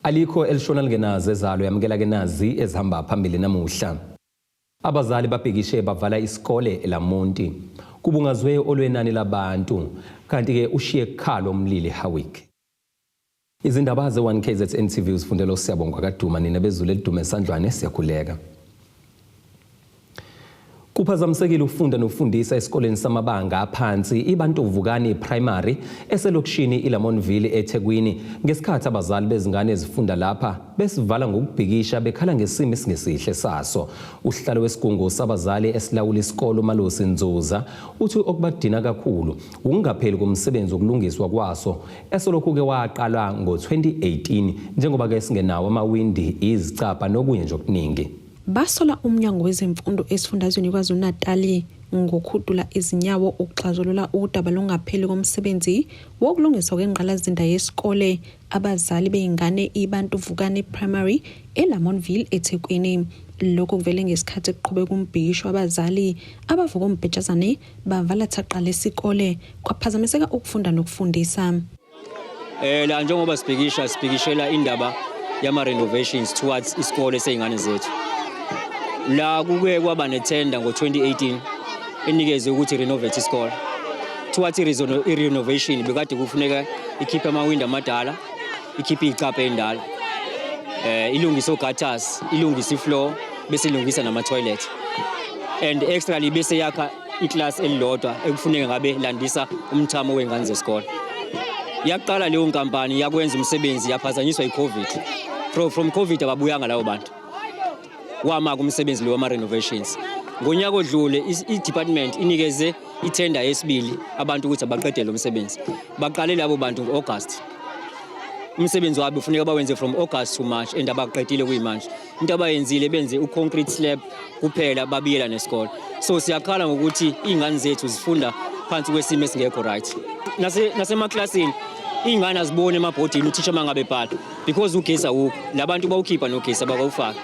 Alikho elishona lingenazi ezalo yamukela ke nazi ezihamba phambili namuhla. Abazali babhekishe bavala isikole eLamonti. Kubungazwe olwenani labantu kanti ke ushiye ekhalo umlili Hawik. Izindaba ze1 KZN TV usifundelo Siyabonga kaDuma nina bezulu elidume esandlwane siyakhuleka. Kuphazamisekile ukufunda nokufundisa esikoleni samabanga aphansi iBantuvukani Primary eselokishini iLamontville eThekwini ngesikhathi abazali bezingane ezifunda lapha besivala ngokubhikisha bekhala ngesimo esingesihle saso. Uhlalo wesigungu sabazali esilawula isikole uMalusi Nzuza uthi okubadina kakhulu ukungapheli komsebenzi wokulungiswa kwaso esolokhu ke waqala ngo2018 njengoba ke singenawo amawindi izicapha nokunye nje okuningi. Basola umnyango wezemfundo esifundazweni KwaZulu-Natal ngokukhudula izinyawo ukuxazulula udaba longapheli komsebenzi wokulungiswa kwengqalazinda yesikole abazali beingane iBantuvukani Primary eLamontville eThekwini. Lokho kuvele ngesikhathi kuqhubeka umbhikisho abazali abavuka umbhejazane bavala thaqa lesikole kwaphazamiseka ukufunda nokufundisa. La njengoba sibhikishela indaba yama renovations towards isikole seingane zethu. La kuke kwaba netender ngo2018 enikezwe ukuthi renovate isikole. Towards renovation bekade kufuneka ikhiphe amawindi amadala, ikhiphe icapha endala. Ilungisa ogutters, ilungisa ifloor, bese ilungisa nama toilet. And extrally bese yakha iclass elilodwa ekufuneka ngabe landisa umthamo wengane zesikole. Yaqala leyo nkampani yakwenza umsebenzi yaphazanyiswa iCovid. From Covid ababuyanga lawo bantu. Wama kumsebenzi lo wama renovations. Ngonyaka odlule idepartment inikeze itender yesibili abantu ukuthi abaqedele umsebenzi. Baqale labo bantu ngoAugust. Umsebenzi wabo ufuneka bawenze from August to March and abaqedile kuyimanje. Into abayenzile benze uconcrete slab kuphela babiyela nesikole. So siyakhala ngokuthi ingane zethu zifunda phansi kwesimo esingekho right. Nasemaklasini ingane azibone emabhodini uthisha mangabe bhala because ugesi awukho. Labantu bawukhipha nogesi abakawufaka.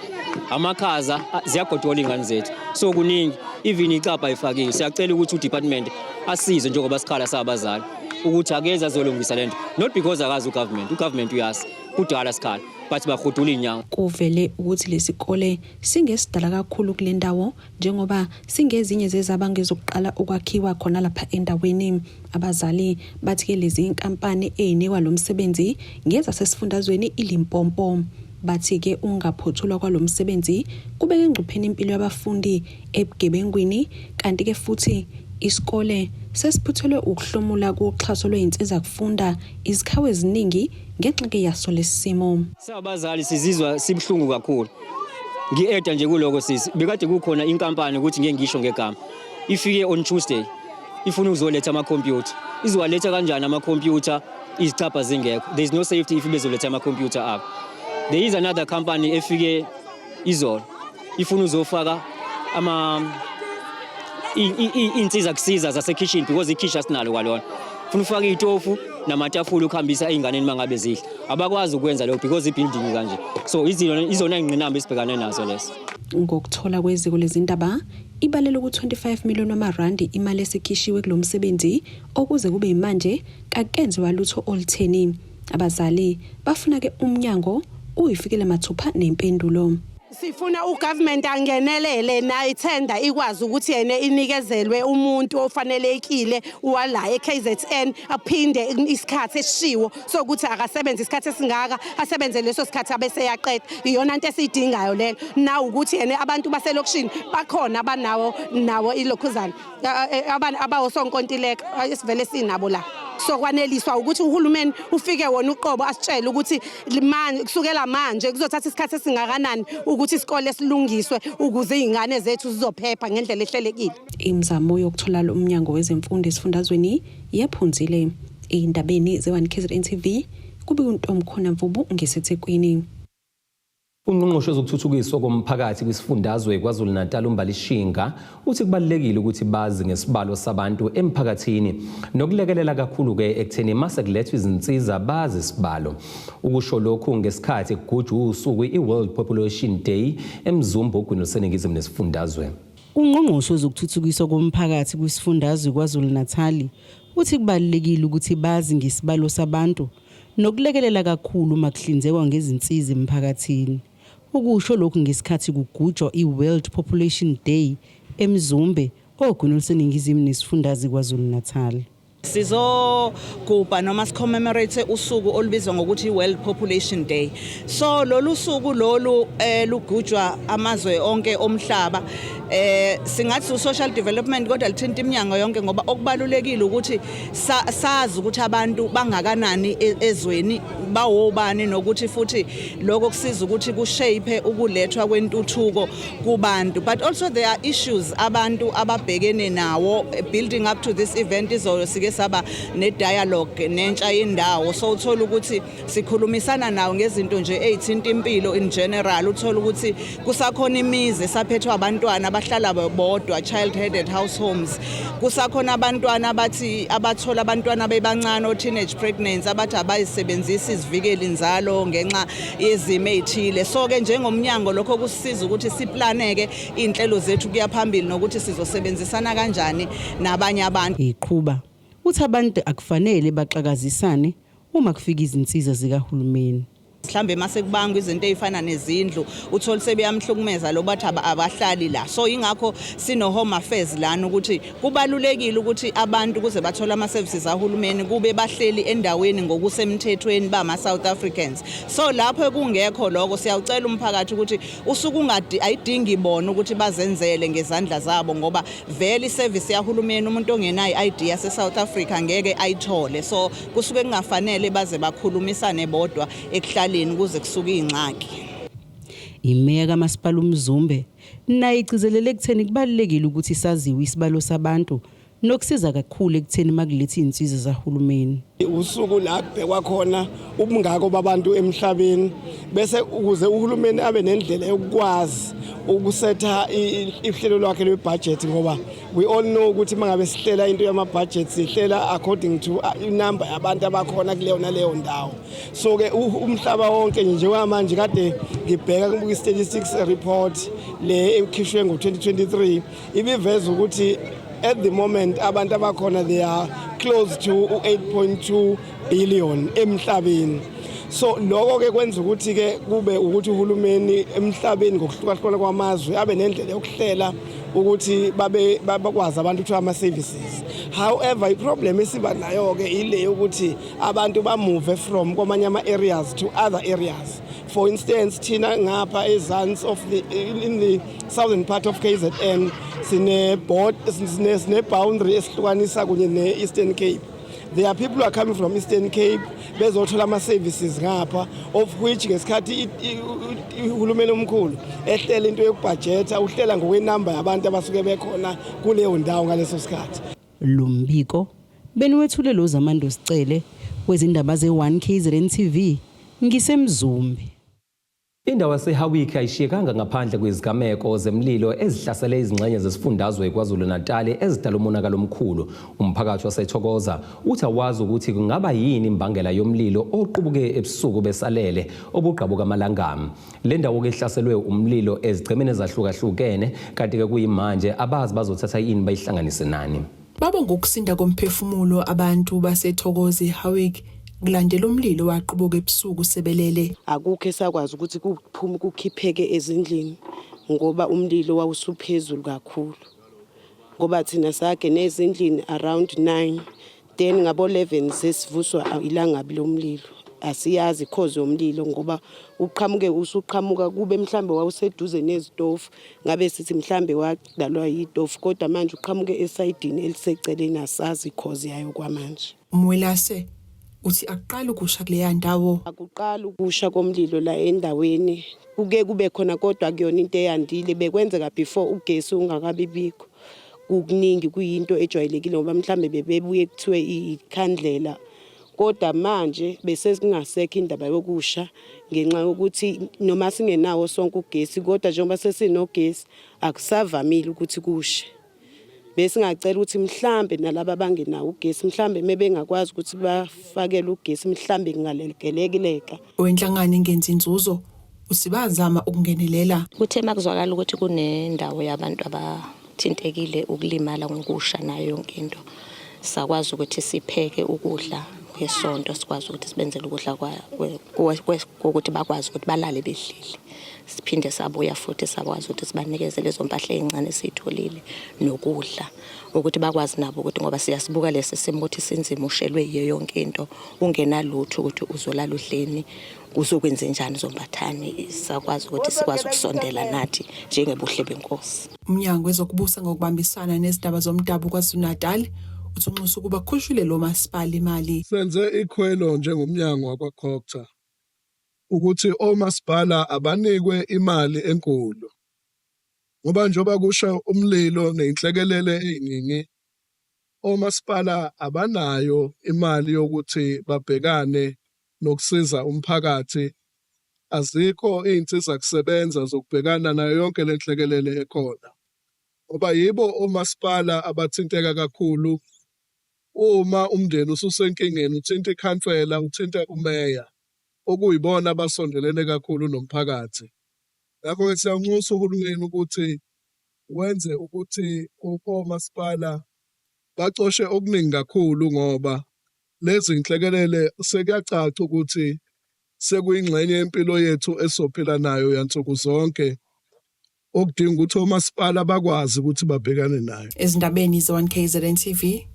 Amakhaza ziyagodola ingane zethu. So kuningi even icapha ifakiwe. Siyacela ukuthi udepartment asize njengoba sikhala sabazali ukuthi akeza azolungisa lento. Not because akazi ugovernment uyazi kudala sikhala but bagodula inyawo. Kuvele ukuthi lesikole singesidala kakhulu kule ndawo njengoba singezinye zezabanga ezokuqala ukwakhiwa khona lapha endaweni. Abazali bathi ke lezi inkampani ezinikwa lo msebenzi ngeza sesifundazweni iLimpopo. Bathi ke ungaphothulwa kwalomsebenzi kubeka engcupheni impilo yabafundi ebugebengwini kanti ke futhi isikole sesiphuthelwe ukuhlomula kuxhaso lwezinsiza kufunda izikhawe eziningi ngenxa ke yaso lesimo. Sabazali sizizwa sibhlungu kakhulu. Ngieda nje kuloko sisi bekade kukhona inkampani ukuthi ngeke ngisho ngegama. Ifike on Tuesday ifuna ukuzoletha ama computer. Izowaletha kanjani ama computer izicapha zingekho. There is no safety if bezoletha ama computer up. There is another company efike izolo ifuna uzofaka insiza kusiza zase kitchen because ikitchen sinalo kwalona. Funa ufaka itofu namatafula ukuhambisa ingane mangabe zidla. Abakwazi ukwenza lokho because ibuilding kanje. So izona ingqinamba esibhekane nazo leso. Ngokuthola kweziko lezindaba ibalelo ku25 million wamarandi imali esikhishiwe kulomsebenzi okuze kube manje kakenziwa lutho olutheni. Abazali bafuna ke umnyango uyifikele mathupha nempendulo. Sifuna ugovernment angenelele na itender ikwazi ukuthi yena inikezelwe umuntu ofanelekile wala eKZN aphinde isikhathi esishiwo sokuthi akasebenze isikhathi esingaka asebenze leso sikhathi abese yaqeda. Iyona into esidingayo lelo na ukuthi yena abantu baselokishini bakhona nawo ilokhuzana abawosonkontileka esivele sinabo la. So kwaneliswa ukuthi uhulumeni ufike wona uqobo asitshele ukuthi manje kusukela manje kuzothatha isikhathi esingakanani ukuthi isikole silungiswe ukuze izingane zethu zizophepha ngendlela ehlelekile. Imizamo yokuthola lo umnyango wezemfundo esifundazweni yephunzile. Indabeni ze1 KZN TV kube uNtom khona Mvubu ngeseThekwini. Ungqongqoshe zokuthuthukiswa komphakathi kwisifundazwe KwaZulu-Natal uMbalishinga uthi kubalekile ukuthi bazi ngesibalo sabantu emphakathini nokulekelela kakhulu ke ekutheni mase kulethwa izinsiza bazi isibalo. Ukusho lokhu ngesikhathi kugujwa usuku iWorld Population Day eMzumba ogwiniseningizimu nesifundazwe. Ungqongqoshe zokuthuthukiswa komphakathi kwisifundazwe KwaZulu-Natal uthi kubalekile ukuthi bazi ngesibalo sabantu nokulekelela kakhulu makuhlinzekwa ngezinsiza emphakathini. Ukusho lokhu ngesikhathi kugujwa iWorld Population Day eMzumbe ogunuluseningizimu nesifundazwe KwaZulu-Natal. Sizogubha noma sicommemorate usuku olubizwa ngokuthi World Population Day. So lolu suku lolu lugujwa amazwe onke omhlaba. Singathi social development kodwa lithinta iminyango yonke ngoba okubalulekile ukuthi sazi ukuthi abantu bangakanani ezweni bawobani nokuthi futhi lokho kusiza ukuthi kushape ukulethwa kwentuthuko kubantu. But also there are issues abantu ababhekene nawo building up to this event izosike saba ne dialogue nentsha yendawo. So uthola ukuthi sikhulumisana nawo ngezinto nje ezithinta impilo in general. Uthola ukuthi kusakhona imizi saphethwa abantwana abahlala bodwa, child headed house homes. Kusakhona abantwana abathi abathola abantwana bebancane teenage pregnancy abathi abayisebenzisa izivikeli inzalo ngenxa yezimo ezithile. So ke njengomnyango lokho kusisiza ukuthi siplaneke inhlelo zethu kuya phambili nokuthi sizosebenzisana kanjani nabanye abantu. Iqhuba uthi abantu akufanele baxakazisane uma kufika izinsiza zikahulumeni. Mhlambe mase kubanga izinto ezifana nezindlu uthola sebeyamhlukumeza lo bathi abahlali la. So ingakho sino home affairs lana ukuthi kubalulekile ukuthi abantu kuze bathola ama services ahulumeni kube bahleli endaweni ngokusemthethweni bama South Africans. So lapho kungekho lokho siyawucela umphakathi ukuthi usuku ayidingi ibona ukuthi bazenzele ngezandla zabo ngoba vele iservice yahulumeni umuntu ongenayo ID yase South Africa ngeke ayithole. So kusuke kungafanele baze bakhulumisane bodwa ekuhlali kuze kusuke ingxaki. Imeya kaMasipala uMzumbe naye igcizelele ekutheni kubalekile ukuthi saziwe isibalo sabantu nokusiza kakhulu ekutheni makulethe insiza zahulumeni. Usuku la kubhekwa khona ubungako babantu emhlabeni bese ukuze uhulumeni abe nendlela yokwazi ukusetha ihlelo lwakhe lwebudget ngoba we all know ukuthi mangabe sihlela into yama budget sihlela according to inumber yabantu abakhona kuleyo naleyo ndawo. So ke umhlaba wonke njengamanje kade ngibheka ku statistics report le ekhishwe ngo2023 ibiveza ukuthi at the moment abantu abakhona they are close to 8.2 billion emhlabeni. So lokho ke kwenza ukuthi ke kube ukuthi uhulumeni emhlabeni ngokuhlukahlukana kwamazwe abe nendlela yokuhlela ukuthi bakwazi abantu ukuthola ama services. However iproblem esiba nayo ke ile ukuthi abantu ba move from kwamanye ama areas to other areas. For instance thina ngapha ezansi of in the southern part of KZN sine boundary esihlukanisa kunye neEastern Cape. There are people who are coming from Eastern Cape bezothola ama services ngapha of which ngesikhathi uhulumeni omkhulu ehlela into yokubudgeta uhlela ngokwenumber yabantu abasuke bekhona kuleyo ndawo ngaleso sikhathi. Lumbiko beniwethule lo Zamando Sicele wezindaba ze1KZN TV ngisemzumbi. Indawo yaseHawiki ayishiyekanga ngaphandle kwezigameko zemlilo ezihlasele izingxenye zesifundazwe KwaZulu-Natal ezidala umonakalo omkhulu. Umphakathi waseThokoza uthi awazi ukuthi kungaba yini imbangela yomlilo oqubuke ebusuku besalele obuqhabuka amalangami. Le ndawo ke ihlaselwe umlilo ezigcemeni ezahlukahlukene kanti ke kuyimanje abazi bazothatha yini bayihlanganise nani. Baba ngokusinda komphefumulo abantu baseThokoza eHawiki kulandela umlilo waqubuka ebusuku sebelele. Akukho esakwazi ukuthi kuphume kukhipheke ezindlini ngoba umlilo wawusuphezulu kakhulu. Ngoba thina sake nezindlini around 9 then ngabo 11 sesivuswa ilangabi lomlilo. Asiyazi cause yomlilo ngoba usuqhamuka kube mhlambe wawuseduze nezitofu ngabe sithi mhlambe wadalwa yitofu kodwa manje uqhamuke esayidini eliseceleni asazi cause yayo kwamanje. Umwelase uthi aqala ukusha kuleya ndawo. Akuqala ukusha komlilo la endaweni kube khona kodwa kuyona into eyandile bekwenzeka before ugesi ungakabibikho. Ukuningi kuyinto ejwayelekile ngoba mhlambe bebebuye kuthiwe ikhandlela kodwa manje bese singasekho indaba yokusha ngenxa yokuthi noma singenawo sonke ugesi kodwa njengoba sesinogesi akusavamile ukuthi kushe. Bese ngacela ukuthi mhlambe nalabo abangenawo ugesi mhlambe mebengakwazi ukuthi bafakele ugesi mhlambe kungalelekeleka. Wenhlangano engenza inzuzo usibazama ukungenelela. Kuthe makuzwakala ukuthi kunendawo yabantu abathintekile ukulimala ngokusha nayo yonke into. Sakwazi ukuthi sipheke ukudla kwesonto sikwazi ukuthi sibenzele ukudla kokuthi bakwazi ukuthi balale bedlile. Siphinde sabuya futhi sakwazi ukuthi sibanikeze lezo mpahla ezincane esitholile nokudla ukuthi bakwazi nabo ukuthi ngoba siyasibuka lesi simo ukuthi sinzima ushelwe yiyo yonke into ungenalutho ukuthi uzolala udleni uzokwenza njani zombathane sakwazi ukuthi sikwazi ukusondela nathi njengebuhle benkosi. Umnyango wezokubusa ngokubambisana nezindaba zomdabu kwaZulu-Natal uthunqisa ukuba khushule lo masipala imali. Senze ikhwelo njengomnyango wakwaCocta ukuthi omasipala abanikwe imali enkulu. Ngoba njoba kusho umlilo nenhlekelele eziningi omasipala abanayo imali yokuthi babhekane nokusiza umphakathi. Azikho izinsiza kusebenza zokubhekana nayo yonke lenhlekelele ekhona. Ngoba yibo omasipala abathinteka kakhulu uma umndeni ususenkingeni uthinta ikhansela uthinta umeya okuyibona abasondelene kakhulu nomphakathi. Ngakho-ke siyanxusa uhulumeni ukuthi wenze ukuthi omasipala bacoshe okuningi kakhulu ngoba lezi zinhlekelele sekuyacaca ukuthi sekuyingxenye yempilo yethu esophila nayo yansuku zonke okudinga ukuthi omasipala bakwazi ukuthi babhekane nayo. Ezindabeni ze-1KZN TV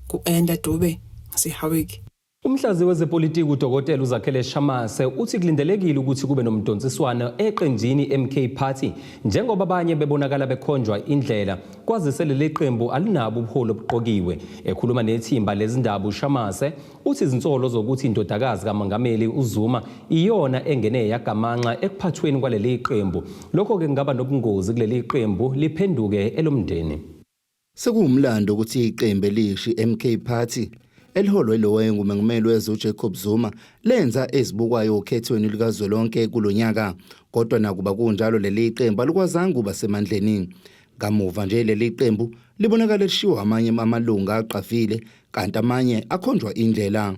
ku-Enda Dube siHowick. Umhlazi wezepolitiki uDokotela uZakhele Shamase uthi kulindelekile ukuthi kube nomdonsiswano eqenjini MK Party njengoba abanye bebonakala bekhonjwa indlela kwazise leli qembu alinabo ubuholo obuqokiwe. Ekhuluma nethimba lezindaba uShamase uthi izinsolo zokuthi indodakazi kaMongameli uZuma iyona engene yagamanxa ekuphathweni kwaleli qembu. Lokho ke kungaba nobungozi kuleli qembu liphenduke elomndeni. Sekuwumlando ukuthi iqembu elishi MK Party eliholwe lowe ngumengameli wezwe uJacob Zuma lenza ezibukwayo okhethweni likazwelonke kulonyaka kodwa nakuba kunjalo leli qembu alikwazanga uba semandleni. Kamuva nje leli qembu libonakala lishiwa amanye amalunga aqavile kanti amanye akhonjwa indlela.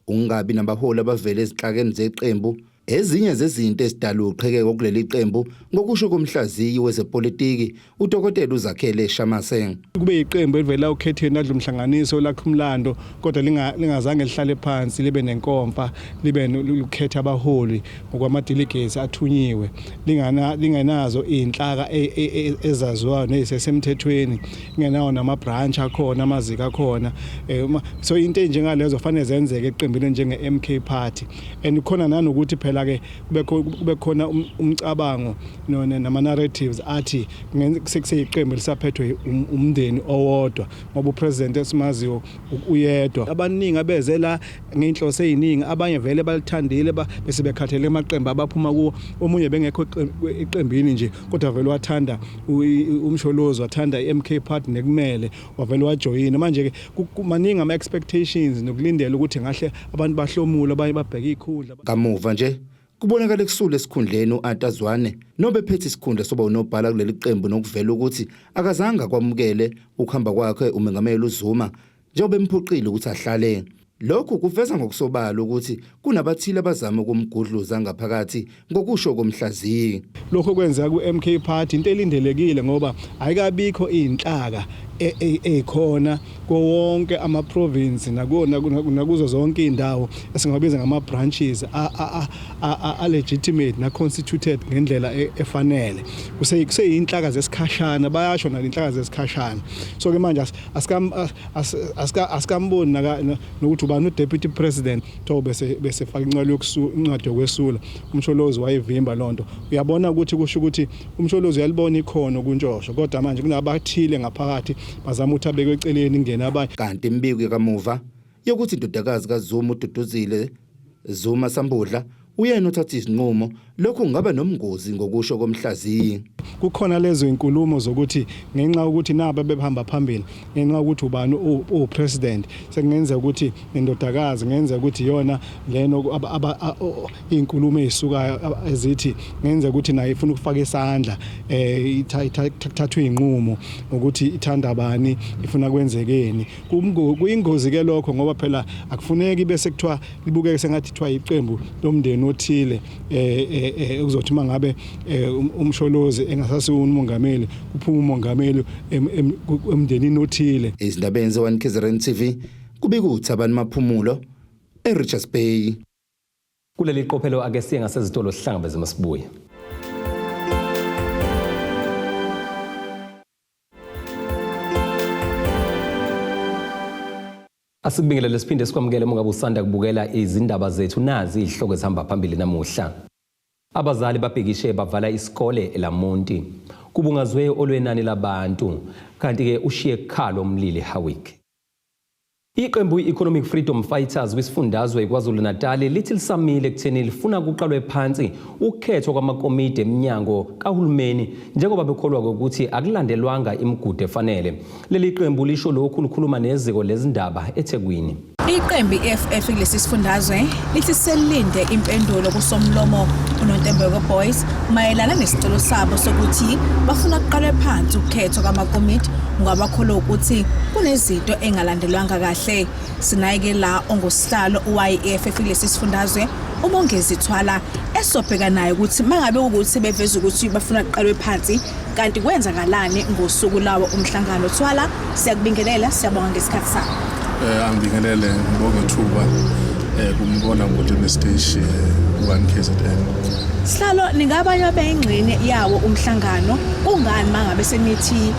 Ungabi nabaholi abavele ezinhlakeni zeqembu ezinye zezinto ezidala uqhekeko kuleli qembu ngokusho komhlaziyi wezepolitiki uDokotela uZakhele Shamase. Kube iqembu elivela ukhetheni adla umhlanganiso lakhe umlando kodwa lingazange lihlale phansi libe nenkomfa libe ukhetha abaholi ngokwama delegates athunyiwe lingenazo izinhlaka ezaziwayo nezisemthethweni lingenawo nama branch akhona amaziko akhona so into enjengalezo fanele zenzeke eqembini njenge MK Party and khona nanokuthi phela ke kube khona umcabango nama narratives athi sekuseyiqembu lisaphethwe umndeni owodwa ngoba upresident esimaziyo uyedwa. Abaningi abezela ngenhloso eziningi abanye vele balithandile bese bekhathele emaqembu abaphuma kuwo omunye bengekho iqembini nje kodwa vele wathanda umsholozo wathanda iMK Party nekumele wavele wajoyina. Manje ke maningi ama expectations nokulindela ukuthi ngahle abantu bahlomula abanye babheka ikhundla. Kamuva nje kubonakala kusule esikhundleni uAntazwane nobephethe isikhundla soba unobhala kuleli qembu nokuvela ukuthi akazange kwamukele ukuhamba kwakhe umengameli uZuma njengoba emphoqile ukuthi ahlale. Lokhu kuveza ngokusobala ukuthi kunabathile abazama ukumgudluza ngaphakathi ngokusho komhlaziyi. Lokho kwenzeka kuMK Party into elindelekile ngoba ayikabikho izinhlaka ekhona konke ama province nakuzo zonke indawo esingabiza ngama branches a legitimate na constituted ngendlela efanele. Kuseyinhlaka zesikhashana bayasho nalinhlaka zesikhashana. So ke manje asikamboni nokuthi ubani uDeputy President bese faka incwadi yokwesula umsholozi wayevimba lonto. Uyabona ukuthi kusho ukuthi umsholozi uyalibona ikhono kuntshosho kodwa manje kunabathile ngaphakathi bazama ukuthi abeke eceleni ingena abanye. Kanti imbiko kamuva yokuthi indodakazi kaZuma uDuduzile Zuma Sambudla uyena uthatha izinqumo lokho kungaba nomngozi ngokusho komhlaziyi. Kukhona lezo inkulumo zokuthi ngenxa ukuthi naba bebehamba phambili ngenxa ukuthi ubani upresident sekungenza ukuthi indodakazi ngenza ukuthi yona leno inkulumo ezisukayo ezithi ngenza ukuthi naye ifuna ukufaka isandla ithathwe inqumo ukuthi ithanda abani ifuna kwenzekeni. Kuyingozi ke lokho ngoba phela akufuneki bese kuthiwa libukeke sengathi kuthiwa iqembu lomndeni othile ukuzothi mangabe umsholozi engasasi umongameli uphuma umongameli emndenini othile. Izindabeni ze1KZN TV kubikuthi abantu maphumulo eRichards Bay. Kuleli qophelo ake siye ngasezitolo sihlangabeze masibuye. Asikubingelele siphinde sikwamukele uma ngabe usanda kubukela izindaba zethu nazi izihloko ezihamba phambili namuhla. Abazali babhekishe bavala isikole eLamonti. Kubungazwe olwenani labantu kanti ke ushiye khalo umlili Howick. Iqembu i-Economic Freedom Fighters wisifundazwe KwaZulu-Natal lithi lisamile ekutheni lifuna kuqalwe phansi ukhetho kwamakomiti eminyango kahulumeni njengoba bekholwa ukuthi akulandelwanga imigudu efanele. Leli qembu lisho lokhu likhuluma neziko lezindaba eThekwini. Iqembu iFF kulesi sifundazwe lithi selinde impendulo kusomlomo uNontembeko Boys mayelana nesicelo sabo sokuthi bafuna kuqalwe phansi ukhetho kwamakomiti ngoba bakholwa ukuthi kunezinto engalandelwanga kahle. Sinayike la ongosihlalo uYEF kulesi sifundazwe uMongezi Thwala esobheka naye ukuthi mangabe ukuthi beveza ukuthi bafuna kuqalwe phansi kanti kwenzakalani ngosuku lawo umhlangano. Thwala siyakubingelela, siyabonga ngesikhathi sakho. Angibingelele ngibonge ithuba kumibona ngolimi stage 1KZN. Sihlalo ningabanye abengxenye yawo umhlangano kungani mangabe senithi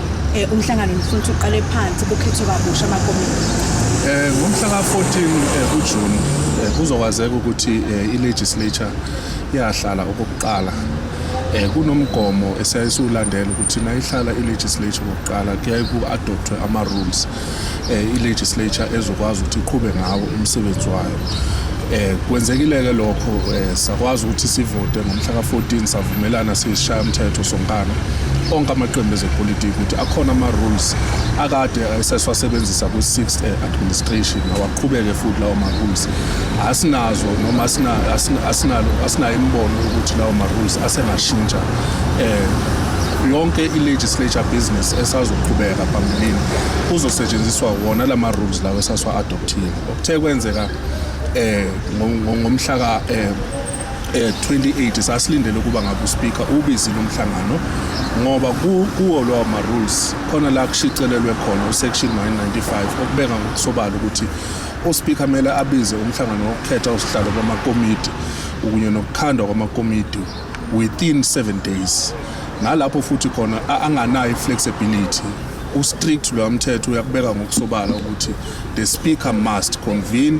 umhlangano ufuna uqale phansi kukhethwa kabusha amakomiti? Ngomhla ka-14 kuJune kuzokwazeka ukuthi ilegislature yahlala okokuqala kunomgomo esayisulandela ukuthi nayihlala ilegislature okokuqala kuyaye ku-adoptwe ama-rules ilegislature ezokwazi ukuthi iqhube ngawo umsebenzi wayo. Kwenzekile-ke lokho sakwazi ukuthi sivote ngomhla ka-14 savumelana sisishaya umthetho sonkana onke amaqembu ezepolitiki ukuthi akhona ama-rules akade sesiwasebenzisa kwi-6th administration awaqhubeke futhi lawo ma-rules asinazo noma asinayo imbono ukuthi lawo ma-rules asengashintsha yonke i-legislature business esazoqhubeka phambilini kuzosetshenziswa wona lama rules lawo esaswa-adoptile. Okuthe kwenzeka ngomhla ka 28 sasilindele ukuba ngabe uSpeaker ubizile umhlangano ngoba kuwo lawo ma rules khona la kushicelelwe khona usection 995 okubeka ngokusobala ukuthi uSpeaker kumele abize umhlangano wokukhetha usihlalo kwamakomiti ukunye nokukhandwa kwamakomiti within 7 days. Nalapho futhi khona anganayo flexibility ustrict lo mthetho uyakubeka ngokusobala ukuthi the speaker must convene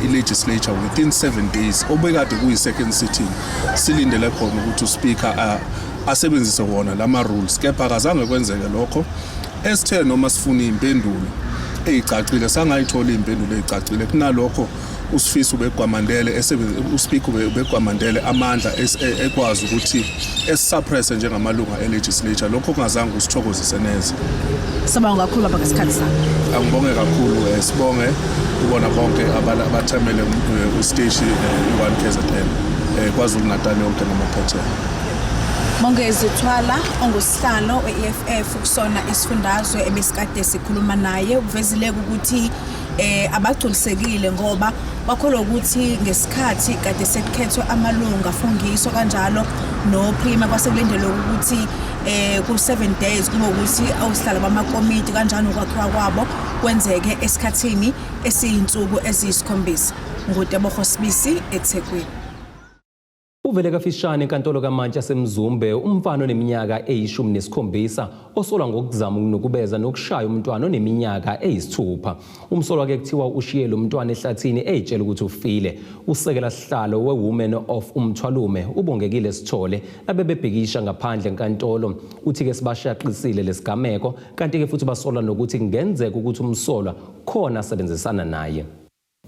i-legislature within 7 days obekade kuyi-second sitting silindele khona ukuthi uSpeaker asebenzise wona lama rules kepha akazange kwenzeke lokho. Esithe noma sifuna impendulo ezicacile sangayithola impendulo ezicacile kunalokho uSifisa ubegwamandele uSpeaker ubegwamandele amandla ekwazi ukuthi esuppress njengamalunga e-legislature lokho kungazange usithokozise neze. Sibonga kakhulu baba ngesikhathi sakho. Angibonge kakhulu sibonge ubona bonke abathamele ustage 1KZN KwaZulu-Natal yonke namaphethela. Mongezi Thwala ongusihlalo we-EFF kusona isifundazwe ebesikade sikhuluma naye uvezile ukuthi abagculisekile ngoba bakholwa ukuthi ngesikhathi kade sekukhethwe amalunga afungiswa kanjalo noPrima kwasekulindele ukuthi ku7 days kube ukuthi awusihlalo bamakomiti kanjalo ukwakhiwa kwabo kwenzeke esikhathini esiyinsuku eziyisikhombisa. Ngutebogo Sibisi eThekwini. Uvele kafishane enkantolo kaMantshi yaseMzumbe umfana oneminyaka eyi-17 osolwa ngokuzama ukunukubeza nokushaya umntwana oneminyaka eyi-6. Umsolwa ke kuthiwa ushiye lo mntwana ehlathini eyitshela ukuthi ufile. Usekela sihlalo we-Women of Umthwalume ubongekile Sithole abebebhekisha ngaphandle enkantolo uthi ke sibashaqisile lesigameko kanti ke futhi basolwa nokuthi kungenzeka ukuthi umsolwa khona asebenzisana naye.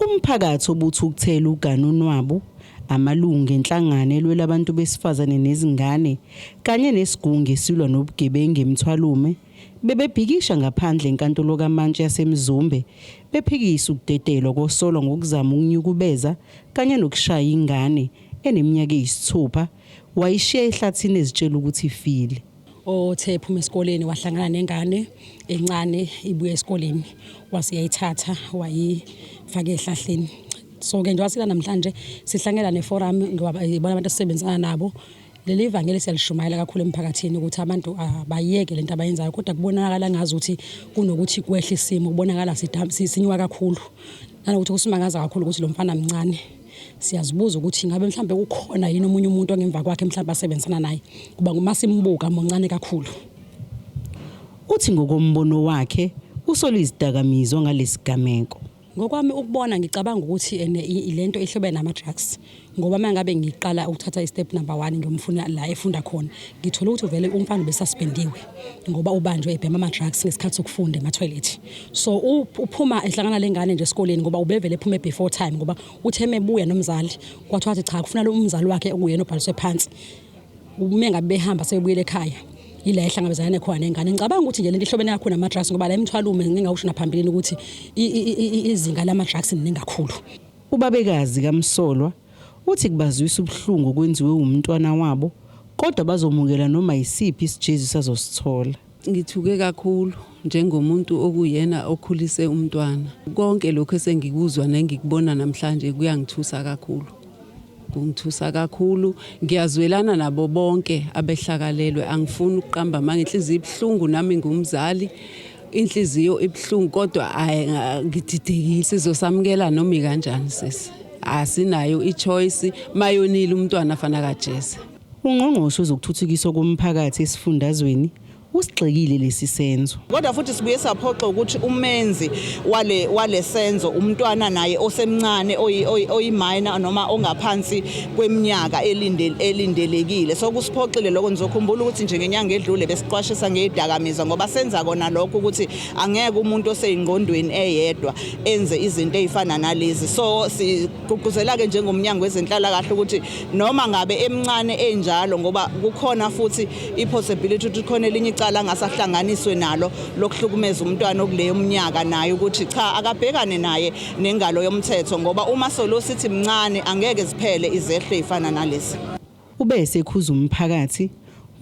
Umphakathi obuthi ukuthela uganunwabu amalungu enhlangano elwela abantu besifazane nezingane kanye nesigungu esilwa nobugebengu eMthwalume bebebhikisha ngaphandle enkantolo kaMantshi yaseMzumbe bephikisa ukudedelwa kosolwa ngokuzama ukunyukubeza kanye nokushaya ingane eneminyaka eyi-6 wayishiya ehlathini ezitshela ukuthi ifile. Othe ephuma esikoleni wahlangana nengane encane ibuye esikoleni wasiyayithatha wayifaka ehlahleni. So ke nje wasika namhlanje sihlangela neforum ngoba ibona abantu asebenzana nabo leli ivangeli siyalishumayela kakhulu emphakathini ukuthi abantu abayeke lento abayenzayo kodwa kubonakala ngazi ukuthi kunokuthi kwehla isimo kubonakala sinywa kakhulu nanokuthi kusimangaza kakhulu ukuthi lo mfana mncane siyazibuza ukuthi ngabe mhlambe kukhona yini omunye umuntu ongemva kwakhe mhlambe asebenzisana naye kuba ngumasimbuka moncane kakhulu. Uthi ngokombono wakhe usola izidakamizwa ngalesigameko. Ngokwami ukubona ngicabanga ukuthi ilento ihlobene nama drugs ngoba mangabe ngiqala ukuthatha istep number 1 ngiyomfuna la efunda khona ngithola ukuthi vele umfana besuspendiwe ngoba ubanjwe ebhema ama drugs ngesikhathi sokufunda ema toilet. So uphuma ehlangana lengane nje esikoleni ngoba ubevele ephume before time ngoba utheme ebuya nomzali kwathiwa athi cha kufuna lo umzali wakhe okuyena obhaliswe phansi. Uma ngabe behamba sebuyele ekhaya ila ehlangabezana khona nengane ngicabanga ukuthi nje lento ihlobene kakhulu nama drugs ngoba la emthwalume ngingawusho naphambilini ukuthi izinga lama drugs ningakhulu. Ubabekazi kaMsolwa uthi kubazwisa ubhlungu kwenziwe umntwana wabo kodwa bazomukela noma isiphi isijezu sazosithola. Ngithuke kakhulu njengomuntu okuyena okhulise umntwana. Konke lokho esengikuzwa nengikubona namhlanje kuyangithusa kakhulu. Kungithusa kakhulu ngiyazwelana nabo bonke abehlakalelwe angifuni ukuqamba manje inhliziyo ibhlungu nami ngumzali inhliziyo ibhlungu kodwa ngididekile sizosamukela noma kanjani sisi asinayo ichoice mayonile umntwana afana kaJese. Ungqongqoshe uzokuthuthukiswa komphakathi esifundazweni usigxekile lesi senzo. Kodwa futhi sibuye saphoxa ukuthi umenzi wale senzo umntwana naye osemncane oyiminor noma ongaphansi kweminyaka elindelekile. So kusiphoxile lokho nizokhumbula ukuthi nje ngenyanga edlule besiqwashisa ngezidakamizwa ngoba senza kona lokho ukuthi angeke umuntu oseyingqondweni eyedwa enze izinto ezifana nalezi. So sigqugquzela ke njengomnyango wezenhlala kahle ukuthi noma ngabe emncane enjalo ngoba kukhona futhi ipossibility ukuthi khona elinye icala ngasahlanganiswe nalo lokuhlukumeza umntwana okuleyo umnyaka naye ukuthi cha akabhekane naye nengalo yomthetho ngoba uma solo sithi mncane angeke ziphele izehle ezifana nalezi. Ubese ekhuza umphakathi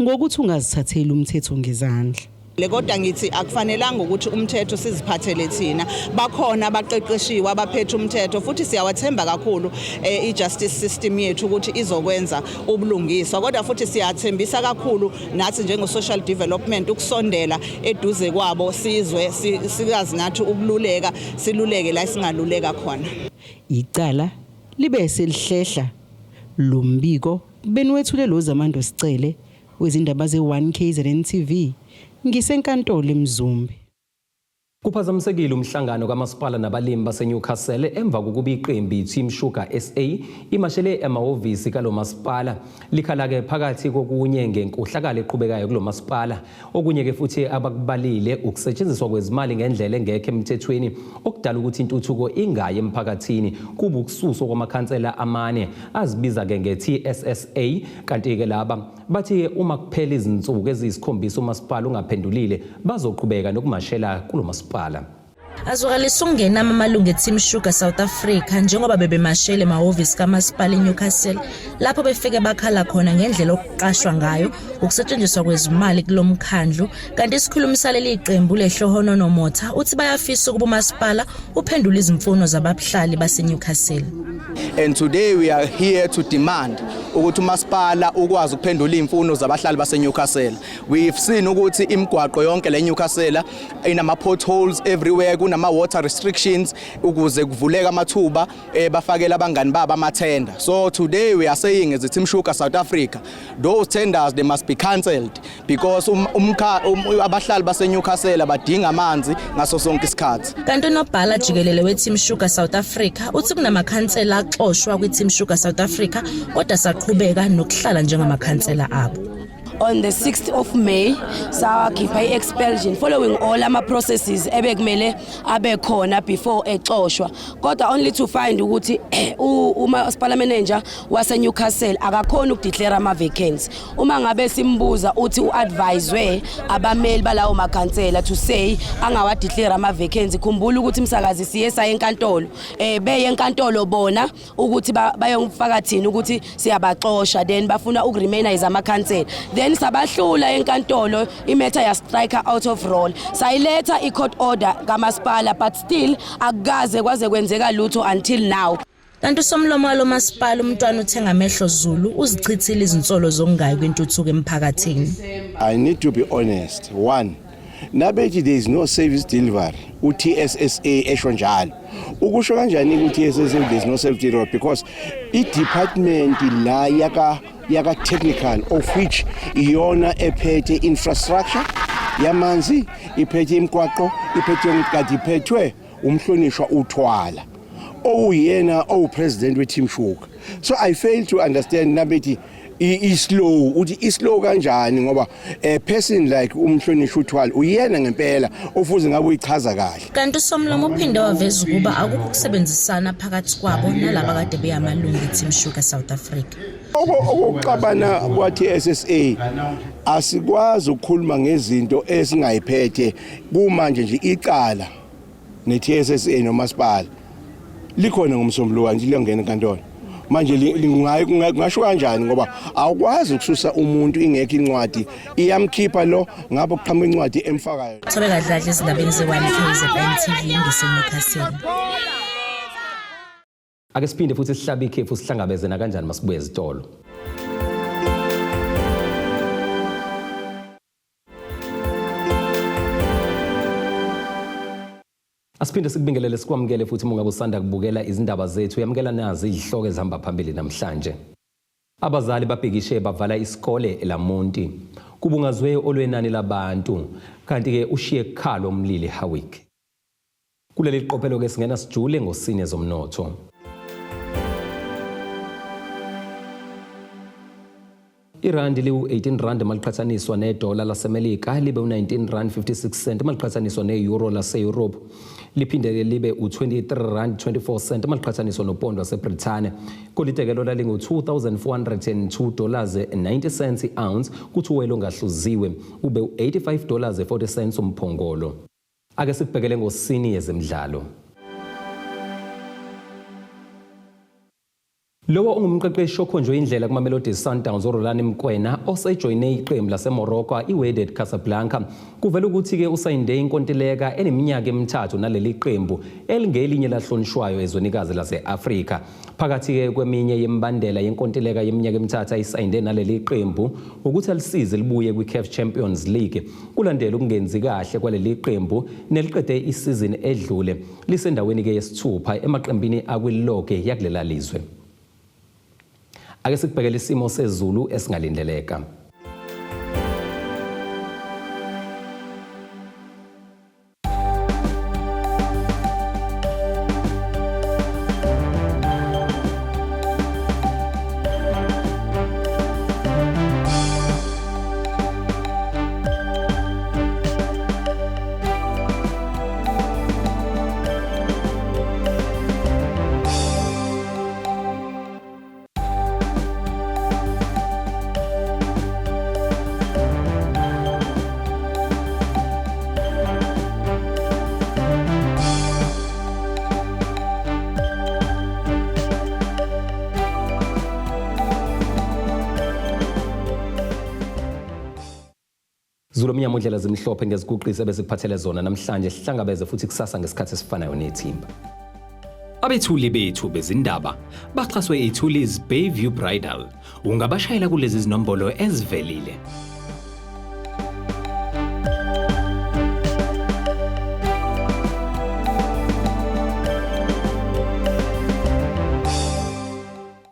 ngokuthi ungazithatheli umthetho ngezandla. Kodwa ngithi akufanelanga ukuthi umthetho siziphathele thina bakhona abaqeqeshiwe abaphethe umthetho futhi siyawathemba kakhulu i-justice system yethu ukuthi izokwenza ubulungiswa kodwa futhi siyathembisa kakhulu nathi njengo social development ukusondela eduze kwabo sizwe sikazi nathi ukululeka siluleke la singaluleka khona. Icala libe selihlehla lo mbiko benwethule lo Zamando Sicele wezindaba ze1 KZN TV. Ngisenkantolo eMzumbe. Kuphazamisekile umhlangano kamasipala nabalimi baseNewcastle emva kokuba iqembu Team Sugar SA imashele emahhovisi kalo masipala likhala ke phakathi kokunye ngenkohlakala eqhubekayo kulo masipala okunye ke futhi abakubalile ukusetshenziswa kwezimali ngendlela engekho emthethweni okudala ukuthi intuthuko ingaye emphakathini kuba ukususwa kwamakhansela amane azibiza ke ngeTSSA kanti ke laba bathi uma kuphela izinsuku eziyisikhombisa umasipala ungaphendulile bazoqhubeka nokumashela kulo masipala. Azwakalisa ukungena amalungu eTeam Sugar South Africa njengoba bebemashele emahhovisi kamasipala eNewcastle lapho befike bakhala khona ngendlela okuqashwa ngayo ukusetshenziswa kwezimali kulomkhandlu kanti isikhulumisale iqembu lehlohonono motha uthi bayafisa ukuba umasipala uphendule izimfuno zabahlali baseNewcastle. And today we are here to demand ukuthi umasipala ukwazi ukuphendula imfuno zabahlali baseNewcastle. We've seen ukuthi imigwaqo yonke leNewcastle inama potholes everywhere kunama water restrictions ukuze kuvuleka amathuba bafakela abangani babo amathenda. So today we are saying as a Team Sugar South Africa those tenders they must be cancelled because abahlali baseNewcastle badinga amanzi ngaso sonke isikhathi. Kanti unobhala jikelele weTeam Sugar South Africa uthi kunamakhansela axoshwa kwiTeam Sugar South Africa kodwa saqhubeka nokuhlala njengamakhansela abo. On the 6th of May, sawakhipha i-expulsion following all ama processes ebekumele abe khona before exoshwa. Kodwa only to find ukuthi umasipala manager wase Newcastle akakhona ukudeclare ama vacancies. Uma ngabe simbuza uthi uadviswe abameli balawo makhansela to say angawa declare ama vacancies. Khumbula ukuthi umsakazi siyesa enkantolo. Beye enkantolo bona ukuthi bayongifaka thina ukuthi siyabaxosha then bafuna ukuremainize ama council. Then sabahlula enkantolo imatter ya striker out of roll sayiletha i-court order kamasipala but still akukaze kwaze kwenzeka lutho until now. Kanti usomlomo walomasipala umntwana uthenga amehlo Zulu uzichithile izinsolo zongayi kwentuthuko emphakathini. I need to be honest. One, nabethi there is no service delivery uTSSA esho njalo ukusho kanjani kuTSSA there is no service delivery because i-department la yaka technical of which iyona ephethe infrastructure yamanzi iphethe imigwaqo iphethe kanti iphethwe umhlonishwa uThwala oyena president weTeam Shuka. So I fail to understand nabethi islow uthi islow kanjani ngoba a person like umhlonishwa uThwala uyena ngempela ofuze ngabe uyichaza kahle. Kanti uSomlomo uphinde waveza ukuba akukho ukusebenzisana phakathi kwabo nalabo kade beyamalungu eTeam Shuka South Africa. Okuxabana kwaTSSA asikwazi ukukhuluma ngezinto esingayiphethe kumanje nje icala neTSSA nomasipala likhona ngomsombuluko nje liyongena enkantolo manje ngasho kanjani ngoba awukwazi ukususa umuntu ingekho incwadi iyamkhipha lo ngapho kuqhamuka incwadi emfakayo. Thobe kadladla izindabeni ze1KZN TV ngiseNewcastle. Ake siphinde futhi sihlabe ikhefu sihlangabezena kanjani masibuye ezitolo. Asiphinde sikubingelele sikwamukele futhi mungabe usanda kubukela izindaba zethu yamukela nazi izihloko ezihamba phambili namhlanje. Abazali babhekishe bavala isikole eLamonti kubungazwe olwenani labantu kanti ke ushiye ekhalo umlili eHowick. Kuleli qophelo ke singena sijule ngosine zomnotho. Irandi liwu 18 rand maliqhathaniswa nedola laseMelika libe u19 rand 56 cent maliqhathaniswa neeuro lase-Europe liphinde libe u23 rand 24 cent maliqhathaniswa nopondo waseBrithani kolitekelo lalingu $2,402.90 i-ounce kuthi uwelo ongahluziwe ube u$85.40 umphongolo. Ake sikubhekele ngosini yezemidlalo. Lowo ungumqeqeshi okhonjwe indlela kuMamelodi Sundowns uRolani Mkwena osejoyine iqembu laseMorocco iWydad Casablanca kuvela ukuthi ke usayinde inkontileka eneminyaka emithathu naleli qembu elingelinye lahlonishwayo ezwenikazi lase-Afrika phakathi ke kweminye yembandela yenkontileka yeminyaka emithathu ayisayinde naleli qembu ukuthi alisize libuye kwiCAF Champions League kulandela ukungenzi kahle kwaleli qembu neliqede isizini edlule lisendaweni ke yesithupha emaqembini akwiloke yakulela lizwe. Ake sikubhekele isimo sezulu esingalindeleka. Zulu mnyama indlela zimhlophe ngeziguqisi ebezikuphathele zona namhlanje sihlangabeze futhi kusasa ngesikhathi esifanayo nethimba. Abethuli bethu bezindaba baxhaswe iTulis Bayview Bridal. Ungabashayela kulezi zinombolo ezivelile